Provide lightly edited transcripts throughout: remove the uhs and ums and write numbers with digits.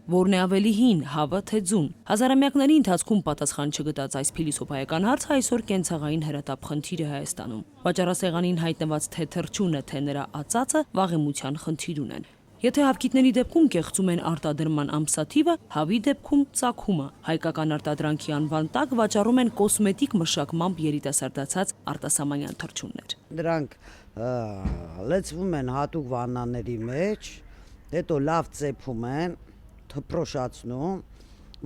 Որն է ավելի հին, հավը թե ձուն։ Հազարամյակների ընթացքում պատասխան չգտած այս փիլիսոփայական հարցը այսօր կենցաղային հրատապ խնդիր է Հայաստանում։ Պատճառասեղանին հայտնված թե թռչունը, թե նրա ածածը վաղեմության խնդիր ունեն։ Եթե հավքիթների դեպքում կեղծում են արտադրման ամսաթիվը, հավի դեպքում ծագումը։ Հայկական արտադրանքի անվան տակ վաճառում են կոսմետիկ մշակմամբ երիտասարդացած արտասահմանյան թռչուններ։ Դրանք լցվում են հատուկ վանաների մեջ, հետո լավ ծեփում են, թփրոշացնում,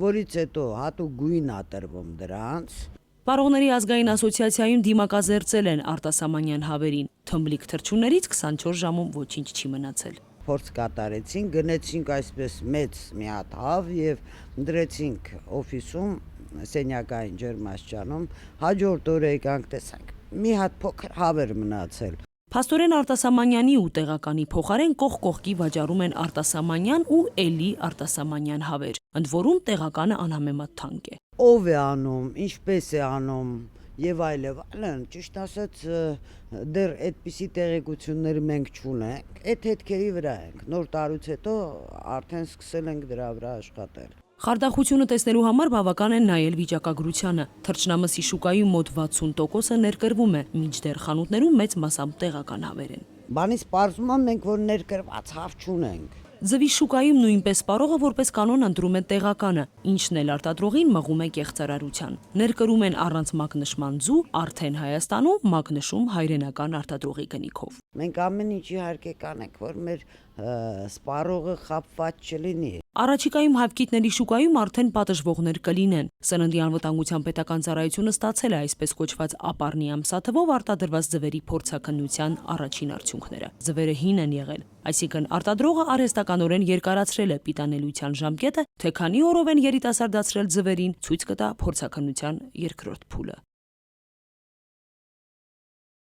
որից հետո հատուկ գույն ա տրվում դրանց։ Պարողների ազգային ասոցիացիայում դիմակազերծել են արտասահմանյան հավերին։ Թմբլիկ թռչուններից 24 ժամում ոչինչ չի մնացել։ Փորձ կատարեցին, գնեցինք այսպես մեծ մի հատ հավ եւ դրեցինք օֆիսում սենյակային ջերմաստիճանում, հաջորդ օրը եկանք տեսանք մի հատ փոքր հավ էր մնացել։ Փաստորեն արտասահմանյանի ու տեղականի փոխարեն կողք կողքի վաճառում են արտասահմանյան ու էլի արտասահմանյան հավեր, ընդ որում տեղականը անհամեմատ թանկ է։ Ով է անում, ինչպես է անում եւ այլն, ճիշտ ասած դեռ այդպիսի տեղեկություններ մենք չունենք, այդ հետքերի վրա ենք, նոր տարուց հետո արդեն սկսել ենք դրա վրա աշխատել։ Խարդախությունը տեսնելու համար բավական է նայել վիճակագրությանը։ Թռչնամսի շուկայում մոտ 60%-ը ներկրվում է, մինչդեռ խանութներում մեծ մասամբ տեղական հավեր են։ Բանից պարզում եմ մենք, որ ներկրված հավ չունենք։ Ձվի շուկայում նույնպես պարողը որպես կանոն ընտրում է տեղականը, ինչն էլ արտադրողին մղում է կեղծարարության։ Ներկրում են առանց մակնշման ձու, արդեն Հայաստանում մակնշում հայրենական արտադրողի գնիքով։ Մենք ամեն ինչ իհարկե կանենք, որ մեր սպառողը խապված չլինի։ Առաջիկայում հավքիթների շուկայում արդեն պատժվողներ կլինեն։ Սննդի անվտանգության պետական ծառայությունը ստացել է այսպես կոչված ապառնի ամսաթվով արտադրված ձվերի փորձաքննության առաջին արդյունքները։ Ձվերը հին են եղել, այսինքն արտադրողը արհեստականորեն երկարացրել է պիտանելիության ժամկետը, թե քանի օրով են երիտասարդացրել ձվերին, ցույց կտա փորձաքննության երկրորդ փուլը։